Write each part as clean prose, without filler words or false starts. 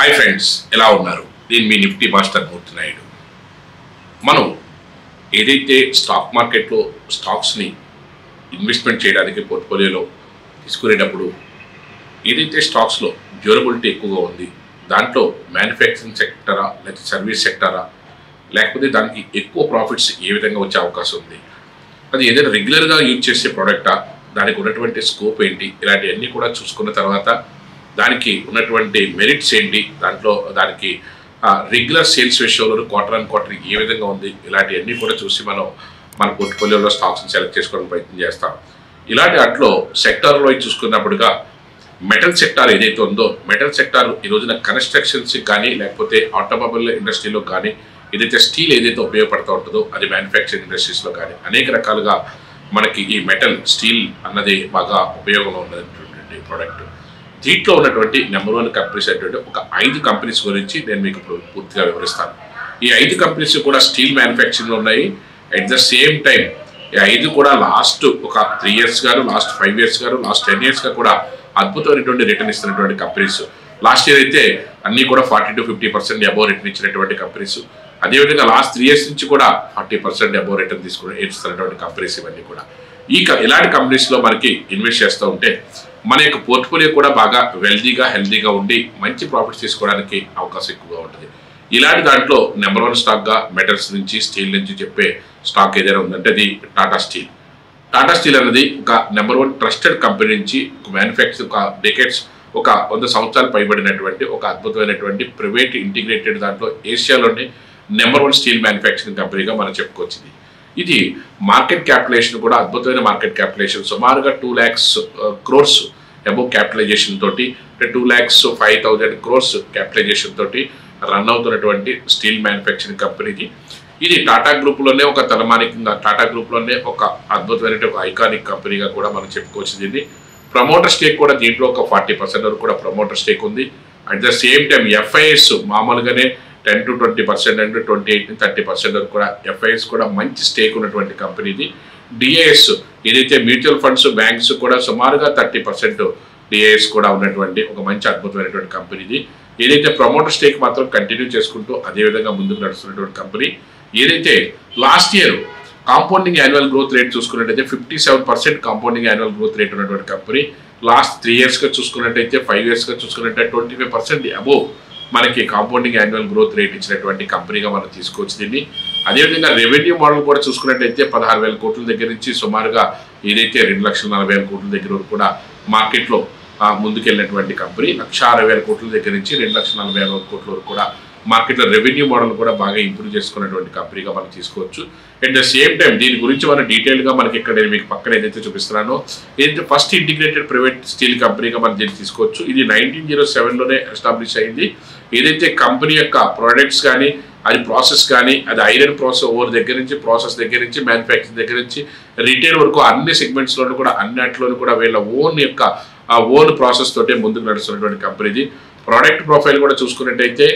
Hi friends, ఎలా ఉన్నారు? నేను మీ నిఫ్టీ మాస్టర్ మూర్తి నాయుడు. మనం ఏదైతే స్టాక్ మార్కెట్లో స్టాక్స్ని ఇన్వెస్ట్మెంట్ చేయడానికి పోర్ట్ఫోలియోలో తీసుకునేటప్పుడు ఏదైతే స్టాక్స్లో డ్యూరబిలిటీ ఎక్కువగా ఉంది, దాంట్లో మ్యానుఫ్యాక్చరింగ్ సెక్టరా లేకపోతే సర్వీస్ సెక్టరా, లేకపోతే దానికి ఎక్కువ ప్రాఫిట్స్ ఏ విధంగా వచ్చే అవకాశం ఉంది, అది ఏదైనా రెగ్యులర్గా యూజ్ చేసే ప్రోడక్టా, దానికి ఉన్నటువంటి స్కోప్ ఏంటి, ఇలాంటివన్నీ కూడా చూసుకున్న తర్వాత దానికి ఉన్నటువంటి మెరిట్స్ ఏంటి, దానికి రెగ్యులర్ సేల్స్ రేషియోలో క్వార్టర్ ఆన్ క్వార్టర్ ఏ విధంగా ఉంది, ఇలాంటివన్నీ కూడా చూసి మన పోర్ట్ఫోలియోలో స్టాక్స్ని సెలెక్ట్ చేసుకోవడానికి ప్రయత్నం చేస్తాం. ఇలాంటి వాటిలో సెక్టార్లో చూసుకున్నప్పుడుగా మెటల్ సెక్టార్ ఏదైతే ఉందో, మెటల్ సెక్టార్ ఈ రోజున కన్స్ట్రక్షన్స్ కానీ లేకపోతే ఆటోమొబైల్ ఇండస్ట్రీలో కానీ ఏదైతే స్టీల్ ఏదైతే ఉపయోగపడుతూ ఉంటుందో అది మ్యానుఫ్యాక్చరింగ్ ఇండస్ట్రీస్లో కానీ అనేక రకాలుగా మనకి ఈ మెటల్ స్టీల్ అన్నది బాగా ఉపయోగంలో ఉన్నటువంటి ప్రోడక్ట్. దీంట్లో ఉన్నటువంటి నెంబర్ 1 కంపెనీస్ అనేటువంటి ఒక 5 కంపెనీస్ గురించి నేను మీకు ఇప్పుడు పూర్తిగా వివరిస్తాను. ఈ 5 కంపెనీస్ కూడా స్టీల్ మ్యానుఫ్యాక్చరింగ్లో ఉన్నాయి. అట్ ద సేమ్ టైం ఈ 5 కూడా లాస్ట్ ఒక 3 years గాను, లాస్ట్ 5 years గాను, లాస్ట్ 10 yearsగా కూడా అద్భుతమైనటువంటి రిటర్న్ ఇస్తున్నటువంటి కంపెనీస్. లాస్ట్ ఇయర్ అయితే అన్నీ కూడా 40 to 50% అబోవ్ రిటర్న్ ఇచ్చినటువంటి కంపెనీస్. అదేవిధంగా లాస్ట్ 3 years నుంచి కూడా 40% అబోవ్ రిటర్న్ ఇస్తున్నటువంటి కంపెనీస్ ఇవన్నీ కూడా. ఇలాంటి కంపెనీస్లో మనకి ఇన్వెస్ట్ చేస్తూ ఉంటే మన యొక్క పోర్ట్ఫోలియో కూడా బాగా హెల్దీగా ఉండి మంచి ప్రాఫిట్స్ తీసుకోవడానికి అవకాశం ఎక్కువగా ఉంటుంది. ఇలాంటి దాంట్లో నెంబర్ 1 స్టాక్గా మెటల్స్ నుంచి, స్టీల్ నుంచి చెప్పే స్టాక్ ఏదైనా ఉందంటే అది టాటా స్టీల్. టాటా స్టీల్ అనేది ఒక నెంబర్ 1 ట్రస్టెడ్ కంపెనీ నుంచి ఒక మ్యానుఫ్యాక్చర్ ఒక డెకేడ్స్ ఒక 100 సంవత్సరాలు పైబడినటువంటి ఒక అద్భుతమైనటువంటి ప్రైవేట్ ఇంటిగ్రేటెడ్ దాంట్లో ఏషియాలోనే నెంబర్ 1 స్టీల్ మ్యానుఫ్యాక్చరింగ్ కంపెనీగా మనం చెప్పుకోవచ్చు. ఇది మార్కెట్ క్యాపిటలైజేషన్ కూడా అద్భుతమైన మార్కెట్ క్యాపిటలైజేషన్, సుమారుగా 2 lakhs crores అబోవ్ క్యాపిటలైజేషన్ తోటి, 2,05,000 crores క్యాపిటలైజేషన్ తోటి రన్ అవుతున్నటువంటి స్టీల్ మ్యానుఫ్యాక్చరింగ్ కంపెనీది. ఇది టాటా గ్రూప్లోనే ఒక తలమానికంగా, టాటా గ్రూప్లోనే ఒక అద్భుతమైన ఒక ఐకానిక్ కంపెనీగా కూడా మనం చెప్పుకోవచ్చు. దీన్ని ప్రమోటర్ స్టేక్ కూడా దీంట్లో ఒక 40% వరకు కూడా ప్రమోటర్ స్టేక్ ఉంది. At the same time FIIs మామూలుగానే 10 to 20% అండ్ 28 to 30% వరకు కూడా ఎఫ్ఐఎస్ కూడా మంచి స్టేక్ ఉన్నటువంటి కంపెనీది. డిఐఎస్ ఏదైతే మ్యూచువల్ ఫండ్స్, బ్యాంక్స్ కూడా సుమారుగా 30% డిఐఎస్ కూడా ఉన్నటువంటి ఒక మంచి అద్భుతమైనటువంటి కంపెనీది. ఏదైతే ప్రమోటర్ స్టేక్ మాత్రం కంటిన్యూ చేసుకుంటూ అదేవిధంగా ముందుకు నడుస్తున్నటువంటి కంపెనీ. ఏదైతే last year compounding annual growth rate చూసుకున్నట్టయితే 57% కాంపౌండింగ్ యాన్యువల్ గ్రోత్ రేట్ ఉన్నటువంటి కంపెనీ. లాస్ట్ 3 yearsగా చూసుకున్నట్టయితే, 5 yearsగా చూసుకున్నట్టయితే 25% అబోవ్ మనకి కాంపౌండింగ్ యాన్యువల్ గ్రోత్ రేట్ ఇచ్చినటువంటి కంపెనీగా మనం తీసుకోవచ్చు దీన్ని. అదేవిధంగా రెవెన్యూ మోడల్ కూడా చూసుకున్నట్టయితే 16,000 కోట్ల దగ్గర నుంచి సుమారుగా ఏదైతే 2,40,000 కోట్ల దగ్గర వరకు కూడా మార్కెట్లో ముందుకెళ్ళినటువంటి కంపెనీ. 1,60,000 కోట్ల దగ్గర నుంచి 2,40,000 కోట్ల వరకు కూడా మార్కెట్లో రెవెన్యూ మోడల్ కూడా బాగా ఇంప్రూవ్ చేసుకున్నటువంటి కంపెనీగా మనం తీసుకోవచ్చు. అట్ ద సేమ్ టైం దీని గురించి మనం డీటెయిల్గా మనకి ఇక్కడ నేను మీకు పక్కన ఏదైతే చూపిస్తున్నానో, ఏదైతే ఫస్ట్ ఇంటిగ్రేటెడ్ ప్రైవేట్ స్టీల్ కంపెనీగా మనం దీన్ని తీసుకోవచ్చు. ఇది 1907లోనే ఎస్టాబ్లిష్ అయింది. ఏదైతే కంపెనీ యొక్క ప్రోడక్ట్స్ కానీ, అది ప్రాసెస్ కానీ, అది ఐరన్ ప్రాసెస్ ఓవర్ దగ్గర నుంచి, ప్రాసెస్ దగ్గర నుంచి, మ్యానుఫ్యాక్చరింగ్ దగ్గర నుంచి, రిటైల్ వరకు అన్ని సెగ్మెంట్స్లోనూ కూడా అన్నిట్లోనూ కూడా వీళ్ళ ఓన్ ప్రాసెస్ తోటే ముందుకు నడుస్తున్నటువంటి కంపెనీది. ప్రోడక్ట్ ప్రొఫైల్ కూడా చూసుకున్నట్టయితే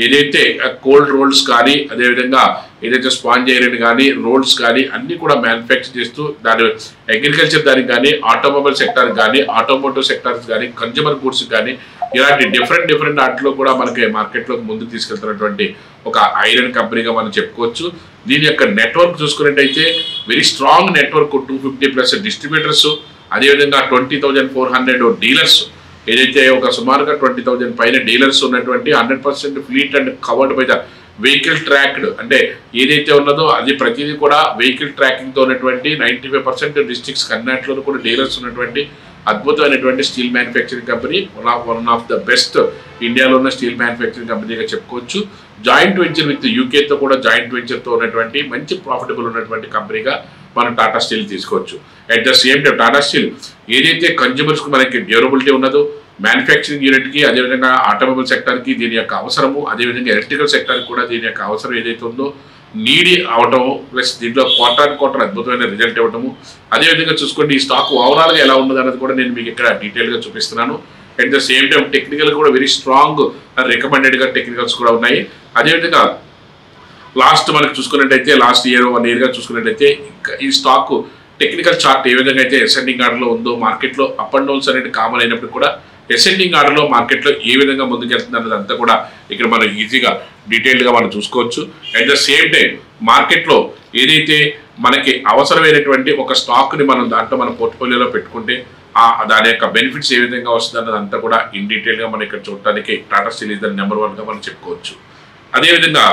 ఏదైతే కోల్డ్ రోల్స్ కానీ, అదేవిధంగా ఏదైతే స్పాంజ్ ఐరన్ కానీ, రోల్స్ కానీ అన్నీ కూడా మ్యానుఫ్యాక్చర్ చేస్తూ దాని అగ్రికల్చర్ దానికి కానీ, ఆటోమొబైల్ సెక్టార్ కానీ, ఆటోమోటివ్ సెక్టార్స్ కానీ, కన్జ్యూమర్ గుడ్స్ కానీ ఇలాంటి డిఫరెంట్ వాటిలో కూడా మనకి మార్కెట్లోకి ముందుకు తీసుకెళ్తున్నటువంటి ఒక ఐరన్ కంపెనీగా మనం చెప్పుకోవచ్చు. దీని యొక్క నెట్వర్క్ చూసుకున్నట్టయితే వెరీ స్ట్రాంగ్ నెట్వర్క్, 250+ డిస్ట్రిబ్యూటర్స్, అదేవిధంగా 20,400 డీలర్స్, ఏదైతే ఒక సుమారుగా 20,000 పైన డీలర్స్ ఉన్నటువంటి 100% fleet and covered by the vehicle tracked, అంటే ఏదైతే ఉన్నదో అది ప్రతిదీ కూడా వెహికల్ ట్రాకింగ్తో ఉన్నటువంటి 95% డిస్ట్రిక్ట్స్ అన్నింటిలో కూడా డీలర్స్ ఉన్నటువంటి అద్భుతమైనటువంటి steel manufacturing company. One of the best ఇండియాలో ఉన్న స్టీల్ మ్యానుఫ్యాక్చరింగ్ కంపెనీగా చెప్పుకోవచ్చు. జాయింట్ వెంచర్ విత్ యూకేతో కూడా జాయింట్ వెంచర్తో ఉన్నటువంటి మంచి ప్రాఫిటబుల్ ఉన్నటువంటి కంపెనీగా మనం టాటా స్టీల్ తీసుకోవచ్చు. At the same time Tata steel ఏదైతే కన్జ్యూమర్స్కి మనకి డ్యూరబిలిటీ ఉన్నదో, మ్యానుఫ్యాక్చరింగ్ యూనిట్కి, అదేవిధంగా ఆటోమొబైల్ సెక్టార్కి దీని యొక్క అవసరము, అదేవిధంగా ఎలక్ట్రికల్ సెక్టార్కి కూడా దీని యొక్క అవసరం ఏదైతే ఉందో నీడి అవటము, ప్లస్ దీంట్లో క్వార్టర్ అద్భుతమైన రిజల్ట్ ఇవ్వటము. అదేవిధంగా చూసుకోండి ఈ స్టాక్ ఓవరాల్గా ఎలా ఉన్నది అన్నది కూడా నేను మీకు ఇక్కడ డీటెయిల్గా చూపిస్తున్నాను. At the same time technical కూడా వెరీ స్ట్రాంగ్ రికమెండెడ్గా టెక్నికల్స్ కూడా ఉన్నాయి. అదేవిధంగా లాస్ట్ మనకు చూసుకున్నట్టయితే లాస్ట్ ఇయర్ 1 yearగా చూసుకున్నట్టయితే ఈ స్టాక్ టెక్నికల్ చార్ట్ ఏ విధంగా అయితే అసెండింగ్ ఆర్డర్లో ఉందో, మార్కెట్లో అప్ అండ్ డౌన్స్ అనేది కామన్ అయినప్పుడు కూడా అసెండింగ్ ఆర్డర్లో మార్కెట్లో ఏ విధంగా ముందుకెళ్తుంది అన్నదంతా కూడా ఇక్కడ మనం ఈజీగా డీటెయిల్డ్గా మనం చూసుకోవచ్చు. అట్ ద సేమ్ టైం మార్కెట్లో ఏదైతే మనకి అవసరమైనటువంటి ఒక స్టాక్ని మనం దాంట్లో మన పోర్ట్ఫోలియోలో పెట్టుకుంటే దాని యొక్క బెనిఫిట్స్ ఏ విధంగా వస్తుంది అన్నదంతా కూడా ఇన్ డీటెయిల్గా మనం ఇక్కడ చూడటానికి Tata steel is the number 1గా మనం చెప్పుకోవచ్చు. అదేవిధంగా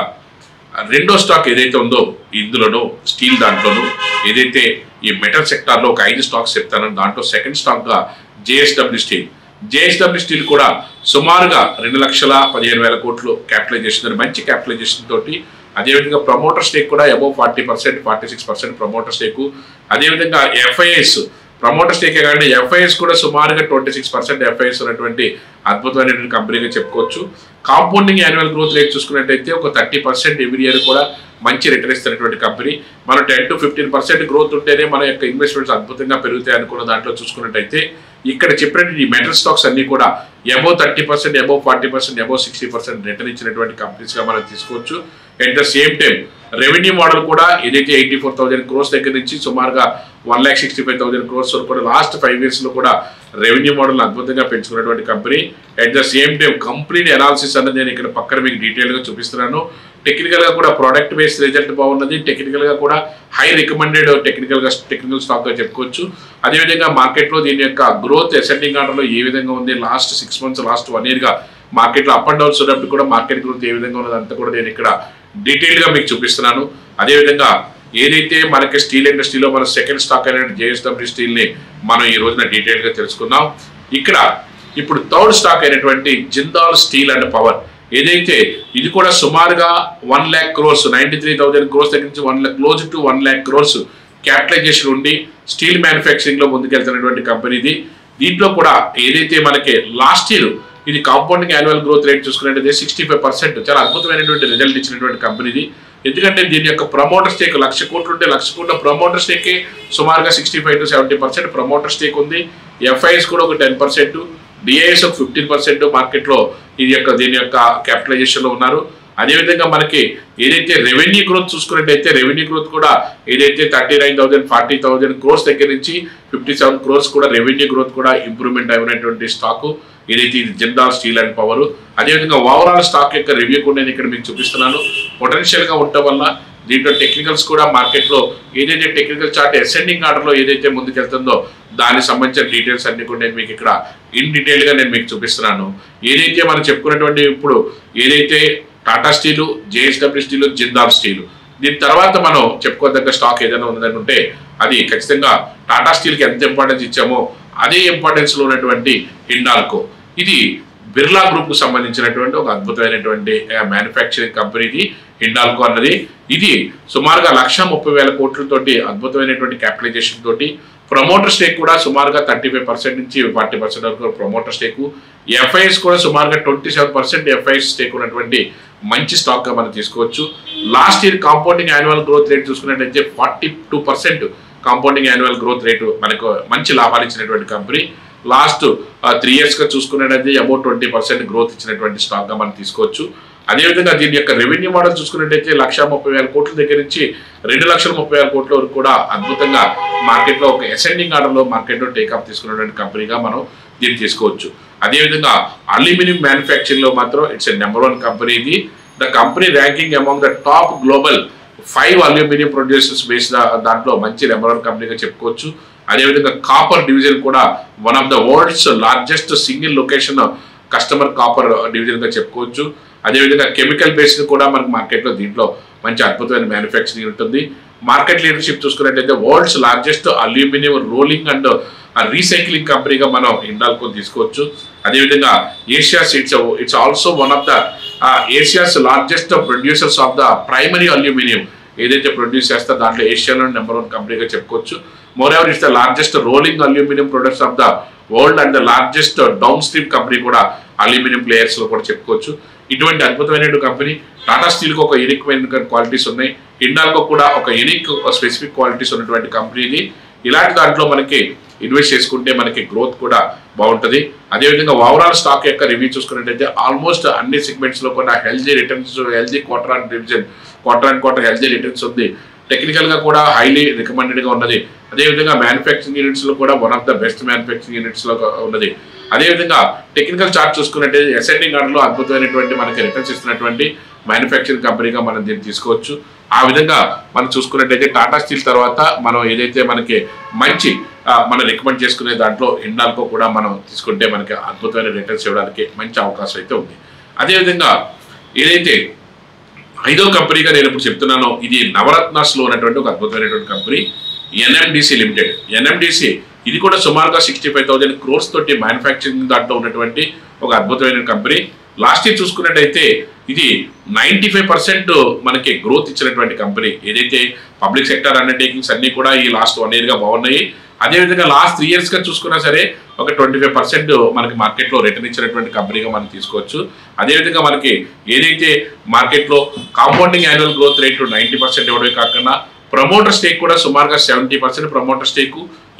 రెండో స్టాక్ ఏదైతే ఉందో ఇందులోనూ స్టీల్ దాంట్లోనూ ఏదైతే ఈ మెటల్ సెక్టార్లో ఒక 5 స్టాక్స్ చెప్తానని దాంట్లో సెకండ్ స్టాక్గా జేఎస్డబ్ల్యూ స్టీల్. జేఎస్డబ్ల్యూ స్టీల్ కూడా సుమారుగా 2,15,000 కోట్లు క్యాపిటలైజేషన్, మంచి క్యాపిటలైజేషన్ తోటి, అదేవిధంగా ప్రమోటర్ స్టేక్ కూడా అబౌవ్ 40%, 46% ప్రమోటర్ స్టేకు. అదేవిధంగా ఎఫ్ఐఎస్ ప్రమోటర్ స్టేకే కానీ ఎఫ్ఐఎస్ కూడా సుమారుగా 26% ఎఫ్ఐఎస్ ఉన్నటువంటి అద్భుతమైనటువంటి కంపెనీగా చెప్పుకోవచ్చు. కాంపౌండింగ్ యాన్యువల్ గ్రోత్ రేట్ చూసుకున్నట్టయితే ఒక 30% ఎవ్రీ ఇయర్ కూడా మంచి రిటర్న్ ఇస్తున్నటువంటి కంపెనీ. మనం 10 to 15% గ్రోత్ ఉంటేనే మన యొక్క ఇన్వెస్ట్మెంట్స్ అద్భుతంగా పెరుగుతాయి అనుకున్న దాంట్లో చూసుకున్నట్టయితే ఇక్కడ చెప్పినటువంటి ఈ మెటల్ స్టాక్స్ అన్ని కూడా అబౌవ్ 30%, అబౌవ్ 40%, అబౌవ్ 60% రిటర్న్ ఇచ్చినటువంటి కంపెనీస్గా మనం తీసుకోవచ్చు. At the same time revenue model కూడా ఏదైతే 84,000 crores దగ్గర నుంచి సుమారుగా 1,65,000 crores వరకు కూడా లాస్ట్ 5 yearsలో కూడా రెవెన్యూ మోడల్ అద్భుతంగా పెంచుకున్నటువంటి company. At the same time complete analysis అనేది నేను ఇక్కడ పక్కన మీకు డీటెయిల్గా చూపిస్తున్నాను. టెక్నికల్గా కూడా ప్రోడక్ట్ బేస్డ్ రిజల్ట్ బాగున్నది, టెక్నికల్గా కూడా హై రికమెండెడ్ టెక్నికల్ స్టాక్గా చెప్పుకోవచ్చు. అదేవిధంగా మార్కెట్లో దీని యొక్క గ్రోత్ అసెండింగ్ ఆర్డర్లో ఏ విధంగా ఉంది, లాస్ట్ 6 months, లాస్ట్ 1 yearగా మార్కెట్లో అప్ అండ్ డౌన్స్ ఉన్నప్పుడు కూడా మార్కెట్ గ్రోత్ ఏ విధంగా ఉన్నది అంతా కూడా నేను ఇక్కడ డీటెయిల్గా మీకు చూపిస్తున్నాను. అదేవిధంగా ఏదైతే మనకి స్టీల్ ఇండస్ట్రీలో మన సెకండ్ స్టాక్ అయిన జేఎస్డబ్ల్యూ స్టీల్ని మనం ఈ రోజున డీటెయిల్గా తెలుసుకుందాం. ఇక్కడ ఇప్పుడు థర్డ్ స్టాక్ అయినటువంటి జిందాల్ స్టీల్ అండ్ పవర్ ఏదైతే ఇది కూడా సుమారుగా 1 lakh crores, 93,000 crores దగ్గర నుంచి close to 1 lakh crores capitalisation ఉండి స్టీల్ మ్యానుఫ్యాక్చరింగ్లో ముందుకెళ్తున్నటువంటి కంపెనీ ఇది. దీంట్లో కూడా ఏదైతే మనకి లాస్ట్ ఇయర్ ఇది కాంపౌండింగ్ యాన్యువల్ గ్రోత్ రేట్ చూసుకున్నట్టయితే 65%, చాలా అద్భుతమైనటువంటి రిజల్ట్ ఇచ్చినటువంటి కంపెనీ ఇది. ఎందుకంటే దీని యొక్క ప్రమోటర్ స్టేక్ 1,00,000 కోట్లు ఉంటే 1,00,000 కోట్ల ప్రమోటర్ స్టేకే సుమారుగా 65 to 70% ప్రమోటర్ స్టేక్ ఉంది. ఎఫ్ఐఎస్ కూడా ఒక 10%, డిఐఎస్ ఒక 15% మార్కెట్లో దీని యొక్క క్యాపిటలైజేషన్లో ఉన్నారు. అదేవిధంగా మనకి ఏదైతే రెవెన్యూ గ్రోత్ చూసుకున్నట్టయితే రెవెన్యూ గ్రోత్ కూడా ఏదైతే 39,000, 40,000 crores దగ్గర నుంచి 57 crores కూడా రెవెన్యూ గ్రోత్ కూడా ఇంప్రూవ్మెంట్ అయినటువంటి స్టాకు ఏదైతే ఇది జిందాల్ స్టీల్ అండ్ పవర్. అదేవిధంగా ఓవరాల్ స్టాక్ యొక్క రివ్యూ కూడా నేను ఇక్కడ మీకు చూపిస్తున్నాను. పొటెన్షియల్గా ఉండటం వల్ల దీంట్లో టెక్నికల్స్ కూడా మార్కెట్లో ఏదైతే టెక్నికల్ చార్ట్ అసెండింగ్ ఆర్డర్లో ఏదైతే ముందుకెళ్తుందో దానికి సంబంధించిన డీటెయిల్స్ అన్ని కూడా నేను మీకు ఇక్కడ ఇన్ డీటెయిల్గా నేను మీకు చూపిస్తున్నాను. ఏదైతే మనం చెప్పుకున్నటువంటి ఇప్పుడు ఏదైతే Tata steel, JSW steel, Jindal steel, దీని తర్వాత మనం చెప్పుకోదగ్గ స్టాక్ ఏదైనా ఉందంటే అది ఖచ్చితంగా టాటా స్టీల్కి ఎంత ఇంపార్టెన్స్ ఇచ్చామో అదే ఇంపార్టెన్స్లో ఉన్నటువంటి హిండాల్కో. ఇది బిర్లా గ్రూప్కు సంబంధించినటువంటి ఒక అద్భుతమైనటువంటి మ్యానుఫ్యాక్చరింగ్ కంపెనీది హిండాల్కో అన్నది. ఇది సుమారుగా 1,30,000 కోట్లతోటి అద్భుతమైనటువంటి క్యాపిటలైజేషన్ తోటి ప్రమోటర్ స్టేక్ కూడా సుమారుగా 35% నుంచి 40% వరకు ప్రమోటర్ స్టేకు. ఎఫ్ఐఎస్ కూడా సుమారుగా 27% ఎఫ్ఐఎస్ స్టేక్ ఉన్నటువంటి మంచి స్టాక్గా మనం తీసుకోవచ్చు. Last year compounding annual growth rate చూసుకున్నట్టయితే 42% కాంపౌండింగ్ యాన్యువల్ గ్రోత్ రేటు మనకు మంచి లాభాలు ఇచ్చినటువంటి కంపెనీ. లాస్ట్ 3 yearsగా చూసుకున్నట్టయితే అబౌట్ 20% గ్రోత్ ఇచ్చినటువంటి స్టాక్గా మనం తీసుకోవచ్చు. అదేవిధంగా దీని యొక్క రెవెన్యూ మోడల్ చూసుకున్నట్టయితే 1,30,000 కోట్ల దగ్గర నుంచి 2,30,000 కోట్ల వరకు కూడా అద్భుతంగా మార్కెట్లో ఒక అసెండింగ్ ఆర్డర్లో మార్కెట్లో టేకాఫ్ తీసుకున్నటువంటి కంపెనీగా మనం దీన్ని తీసుకోవచ్చు. అదేవిధంగా అల్యూమినియం మ్యానుఫ్యాక్చరింగ్లో మాత్రం ఇట్స్ నెంబర్ 1 కంపెనీ ఇది. The company ranking among the top global 5 aluminium producers based దాంట్లో మంచి నెంబర్ 1 కంపెనీగా చెప్పుకోవచ్చు. అదేవిధంగా కాపర్ డివిజన్ కూడా one of the world's largest single location customer copper డివిజన్గా చెప్పుకోవచ్చు. అదేవిధంగా కెమికల్ బేస్డ్ కూడా మనకు మార్కెట్లో దీంట్లో మంచి అద్భుతమైన మ్యానుఫ్యాక్చరింగ్ ఉంటుంది. మార్కెట్ లీడర్షిప్ చూసుకున్నట్టయితే world's largest aluminium rolling and recycling కంపెనీగా మనం హిండాల్కో తీసుకోవచ్చు. అదేవిధంగా Asia's it's also one of the Asia's largest producers of the primary aluminium ఏదైతే ప్రొడ్యూస్ చేస్తా దాంట్లో ఏషియాలో నెంబర్ 1 కంపెనీగా చెప్పుకోవచ్చు. Moreover it's the largest rolling aluminium products of the world and the largest downstream company కూడా aluminium ప్లేయర్స్లో కూడా చెప్పుకోవచ్చు. ఇటువంటి అద్భుతమైన కంపెనీ. టాటా స్టీల్కి ఒక యూనిక్ క్వాలిటీస్ ఉన్నాయి, హిండాల్కో కూడా ఒక యూనిక్ స్పెసిఫిక్ క్వాలిటీస్ ఉన్నటువంటి కంపెనీ ఇది. ఇలాంటి దాంట్లో మనకి ఇన్వెస్ట్ చేసుకుంటే మనకి గ్రోత్ కూడా బాగుంటుంది. అదేవిధంగా ఓవరాల్ స్టాక్ యొక్క రివ్యూ చూసుకున్నట్టయితే ఆల్మోస్ట్ అన్ని సెగ్మెంట్స్లో కూడా healthy returns, healthy quarter and quarter healthy returns ఉంది. టెక్నికల్గా కూడా హైలీ రికమెండెడ్గా ఉన్నది. అదేవిధంగా మ్యానుఫ్యాక్చరింగ్ యూనిట్స్లో కూడా one of the best manufacturing యూనిట్స్లో ఉన్నది. అదేవిధంగా టెక్నికల్ చార్ట్ చూసుకున్నట్టే అసెండింగ్ ఆర్డర్లో అద్భుతమైనటువంటి మనకి రిటర్న్స్ ఇస్తున్నటువంటి మ్యానుఫ్యాక్చరింగ్ కంపెనీగా మనం దీన్ని తీసుకోవచ్చు. ఆ విధంగా మనం చూసుకున్నట్టయితే టాటా స్టీల్ తర్వాత మనం ఏదైతే మనకి మంచి మనం రికమెండ్ చేసుకునే దాంట్లో హిండాల్కో కూడా మనం తీసుకుంటే మనకి అద్భుతమైన రిటర్న్స్ ఇవ్వడానికి మంచి అవకాశం అయితే ఉంది. అదేవిధంగా ఏదైతే 5వ కంపెనీగా నేను ఇప్పుడు చెప్తున్నానో ఇది నవరత్నాస్లో ఉన్నటువంటి ఒక అద్భుతమైనటువంటి కంపెనీ ఎన్ఎండిసి లిమిటెడ్. ఎన్ఎండిసి ఇది కూడా సుమారుగా 65,000 crores తోటి మ్యానుఫ్యాక్చరింగ్ దాంట్లో ఉన్నటువంటి ఒక అద్భుతమైన కంపెనీ. లాస్ట్ ఇయర్ చూసుకున్నట్టయితే ఇది 95% మనకి గ్రోత్ ఇచ్చినటువంటి కంపెనీ. ఏదైతే పబ్లిక్ సెక్టర్ అండర్టేకింగ్స్ అన్ని కూడా ఈ లాస్ట్ 1 yearగా బాగున్నాయి. అదేవిధంగా లాస్ట్ 3 yearsగా చూసుకున్నా సరే ఒక 25% మనకి మార్కెట్లో రిటర్న్ ఇచ్చినటువంటి కంపెనీగా మనం తీసుకోవచ్చు. అదేవిధంగా మనకి ఏదైతే మార్కెట్లో కాంపౌండింగ్ యాన్యువల్ గ్రోత్ రేట్ 90% ఇవ్వడమే కాకుండా ప్రమోటర్ స్టేక్ కూడా సుమారుగా 70% ప్రమోటర్ స్టేక్,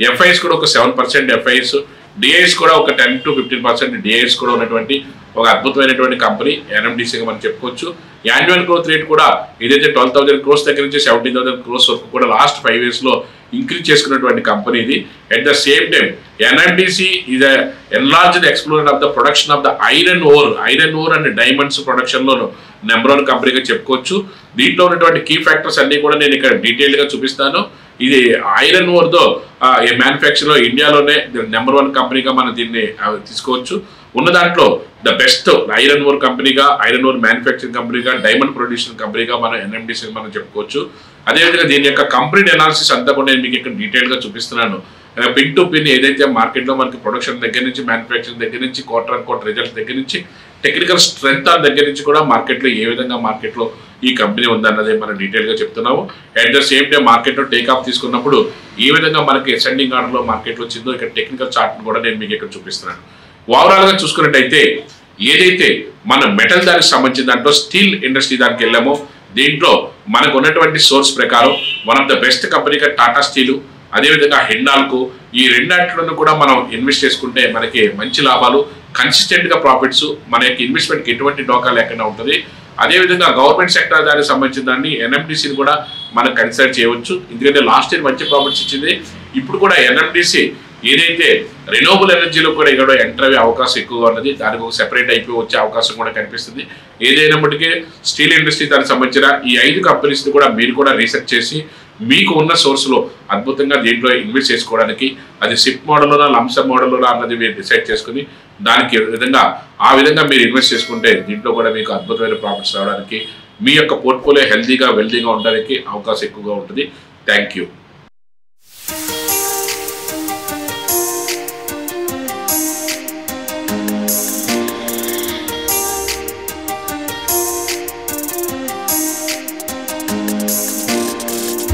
ఎఫ్ఐఎస్ కూడా ఒక 7% ఎఫ్ఐఎస్, డిఐఎస్ కూడా ఒక 10 to 15% డిఐఎస్ కూడా ఉన్నటువంటి ఒక అద్భుతమైనటువంటి కంపెనీ ఎన్ఎండిసిగా మనం చెప్పుకోవచ్చు. యాన్యువల్ గ్రోత్ రేట్ కూడా ఏదైతే 12,000 crores దగ్గర నుంచి 17,000 crores వరకు కూడా లాస్ట్ 5 yearsలో ఇంక్రీజ్ చేసుకున్నటువంటి కంపెనీ ఇది. At the same time NMDC is enlarged explorer of the production of the iron ore and diamonds ప్రొడక్షన్లో నెంబర్ 1 కంపెనీగా చెప్పుకోవచ్చు. దీంట్లో ఉన్నటువంటి కీ ఫ్యాక్టర్స్ అన్ని కూడా నేను ఇక్కడ డీటెయిల్గా చూపిస్తాను. ఇది ఐరన్ ఓర్తో మ్యానుఫ్యాక్చర్లో ఇండియాలోనే నెంబర్ 1 కంపెనీగా మనం దీన్ని తీసుకోవచ్చు. ఉన్న దాంట్లో ద బెస్ట్ ఐరన్ ఓర్ కంపెనీగా, ఐరన్ ఓర్ మ్యానుఫ్యాక్చరింగ్ కంపెనీగా, డైమండ్ ప్రొడ్యూసింగ్ కంపెనీగా మనం ఎన్ఎండిసి మనం చెప్పుకోవచ్చు. అదేవిధంగా దీని యొక్క కంప్లీట్ అనాలిసిస్ అంతా కూడా నేను మీకు ఇక్కడ డీటెయిల్గా చూపిస్తున్నాను. పిన్ టు పిన్ ఏదైతే మార్కెట్లో మనకి ప్రొడక్షన్ దగ్గర నుంచి, మ్యానుఫ్యాక్చరింగ్ దగ్గర నుంచి, క్వార్టర్ అండ్ క్వార్టర్ రిజల్ట్స్ దగ్గర నుంచి, టెక్నికల్ స్ట్రెంత్ దగ్గర నుంచి కూడా మార్కెట్లో ఏ విధంగా మార్కెట్లో ఈ కంపెనీ ఉందన్నదే మనం డీటెయిల్గా చెప్తున్నాము. అట్ ద సేమ్ టైం మార్కెట్లో టేక్ ఆఫ్ తీసుకున్నప్పుడు ఏ విధంగా మనకి అసెండింగ్ ఆర్డర్లో మార్కెట్లో వచ్చిందో ఇక్కడ టెక్నికల్ చార్ట్ని కూడా నేను మీకు ఇక్కడ చూపిస్తున్నాను. ఓవరాల్గా చూసుకున్నట్టయితే ఏదైతే మన మెటల్ దానికి సంబంధించిన దాంట్లో స్టీల్ ఇండస్ట్రీ దానికి వెళ్ళామో దీంట్లో మనకు ఉన్నటువంటి సోర్స్ ప్రకారం వన్ ఆఫ్ ద బెస్ట్ కంపెనీగా టాటా స్టీలు, అదేవిధంగా హిండాల్కో, ఈ రెండాట్లను కూడా మనం ఇన్వెస్ట్ చేసుకుంటే మనకి మంచి లాభాలు, కన్సిస్టెంట్గా ప్రాఫిట్స్, మన యొక్క ఇన్వెస్ట్మెంట్కి ఎటువంటి డోకా లేకుండా ఉంటుంది. అదేవిధంగా గవర్నమెంట్ సెక్టర్ దానికి సంబంధించిన దాన్ని ఎన్ఎండిసిని కూడా మనం కన్సిడర్ చేయవచ్చు. ఎందుకంటే లాస్ట్ ఇయర్ మంచి ప్రాఫిట్స్ ఇచ్చింది. ఇప్పుడు కూడా ఎన్ఎండిసి ఏదైతే రెన్యూవబుల్ ఎనర్జీలో కూడా ఇక్కడ ఎంటర్ అయ్యే అవకాశం ఎక్కువగా ఉన్నది. దానికి ఒక సెపరేట్ అయిపోయి వచ్చే అవకాశం కూడా కనిపిస్తుంది. ఏదైనప్పటికీ స్టీల్ ఇండస్ట్రీ దానికి సంబంధించిన ఈ 5 కంపెనీస్ని కూడా మీరు కూడా రీసెర్చ్ చేసి మీకు ఉన్న సోర్స్లో అద్భుతంగా దీంట్లో ఇన్వెస్ట్ చేసుకోవడానికి అది సిప్ మోడల్లోనా లంసమ్ మోడల్లోనా అన్నది మీరు డిసైడ్ చేసుకుని దానికి ఆ విధంగా మీరు ఇన్వెస్ట్ చేసుకుంటే దీంట్లో కూడా మీకు అద్భుతమైన ప్రాఫిట్స్ రావడానికి, మీ యొక్క పోర్ట్ఫోలియో హెల్తీగా వెల్తీగా ఉండడానికి అవకాశం ఎక్కువగా ఉంటుంది. Thank you.